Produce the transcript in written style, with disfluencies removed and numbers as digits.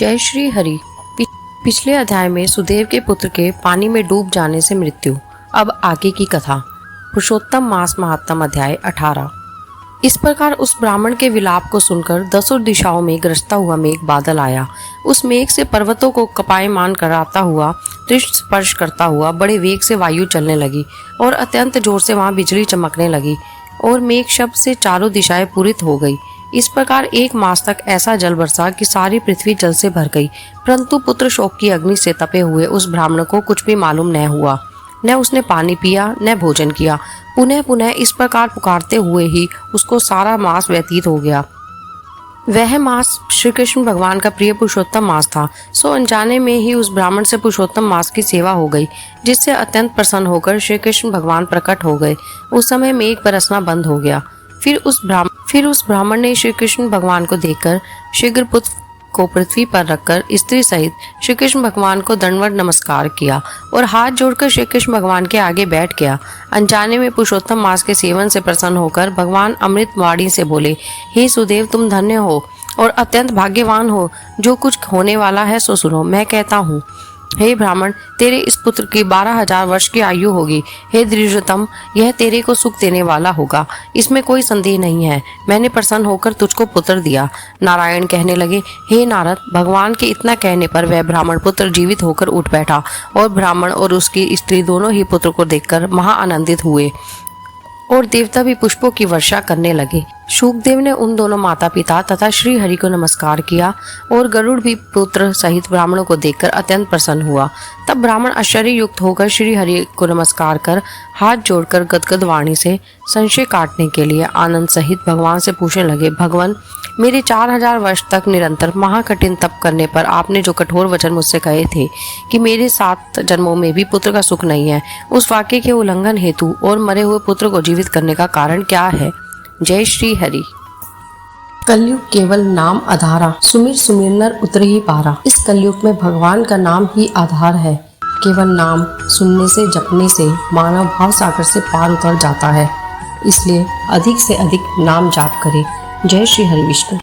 जय श्री हरि। पिछले अध्याय में सुदेव के पुत्र के पानी में डूब जाने से मृत्यु। अब आगे की कथा। पुरुषोत्तम मास महात्म अध्याय 18। इस प्रकार उस ब्राह्मण के विलाप को सुनकर दसों दिशाओं में गरजता हुआ मेघ बादल आया। उस मेघ से पर्वतों को कपायमान कराता हुआ, पृष्ठ स्पर्श करता हुआ बड़े वेग से वायु चलने लगी और अत्यंत जोर से वहां बिजली चमकने लगी और मेघ शब्द से चारों दिशाएं पूरित हो गई। इस प्रकार 1 मास तक ऐसा जल बरसा कि सारी पृथ्वी जल से भर गई, परंतु पुत्र शोक की अग्नि से तपे हुए उस ब्राह्मण को कुछ भी मालूम न हुआ। न उसने पानी पिया न भोजन किया। पुनः पुनः इस प्रकार पुकारते हुए ही उसको सारा मास व्यतीत हो गया। वह मास श्री कृष्ण भगवान का प्रिय पुरुषोत्तम मास था। सो अनजाने में ही उस ब्राह्मण से पुरुषोत्तम मास की सेवा हो गई, जिससे अत्यंत प्रसन्न होकर श्री कृष्ण भगवान प्रकट हो गए। उस समय मेघ बरसना बंद हो गया। फिर उस ब्राह्मण ने श्री कृष्ण भगवान को देखकर शीघ्र पुत्र को पृथ्वी पर रखकर स्त्री सहित श्री कृष्ण भगवान को दंडवत नमस्कार किया और हाथ जोड़कर श्री कृष्ण भगवान के आगे बैठ गया। अनजाने में पुरुषोत्तम मास के सेवन से प्रसन्न होकर भगवान अमृत वाणी से बोले, हे सुदेव, तुम धन्य हो और अत्यंत भाग्यवान हो। जो कुछ होने वाला है सो सुनो। मैं कहता हूँ, हे ब्राह्मण, तेरे इस पुत्र की 12,000 वर्ष की आयु होगी। हे द्विजतम, यह तेरे को सुख देने वाला होगा, इसमें कोई संदेह नहीं है। मैंने प्रसन्न होकर तुझको पुत्र दिया। नारायण कहने लगे, हे नारद, भगवान के इतना कहने पर वह ब्राह्मण पुत्र जीवित होकर उठ बैठा और ब्राह्मण और उसकी स्त्री दोनों ही पुत्र को देखकर महा आनंदित हुए और देवता भी पुष्पों की वर्षा करने लगे। शुकदेव ने उन दोनों माता पिता तथा श्री हरि को नमस्कार किया और गरुड़ भी पुत्र सहित ब्राह्मणों को देखकर अत्यंत प्रसन्न हुआ। तब ब्राह्मण आश्चर्य युक्त होकर श्री हरि को नमस्कार कर हाथ जोड़कर गदगद वाणी से संशय काटने के लिए आनंद सहित भगवान से पूछने लगे, भगवान, मेरे 4,000 वर्ष तक निरंतर महाकठिन तप करने पर आपने जो कठोर वचन मुझसे कहे थे कि मेरे 7 जन्मों में भी पुत्र का सुख नहीं है, उस वाक्य के उल्लंघन हेतु और मरे हुए पुत्र को जीवित करने का कारण क्या है? जय श्री हरि। कलयुग केवल नाम आधारा, सुमिर सुमिर नर उतर ही पारा। इस कलयुग में भगवान का नाम ही आधार है। केवल नाम सुनने से, जपने से मानव भाव सागर से पार उतर जाता है। इसलिए अधिक से अधिक नाम जाप करें। जय श्री हरि विष्णु।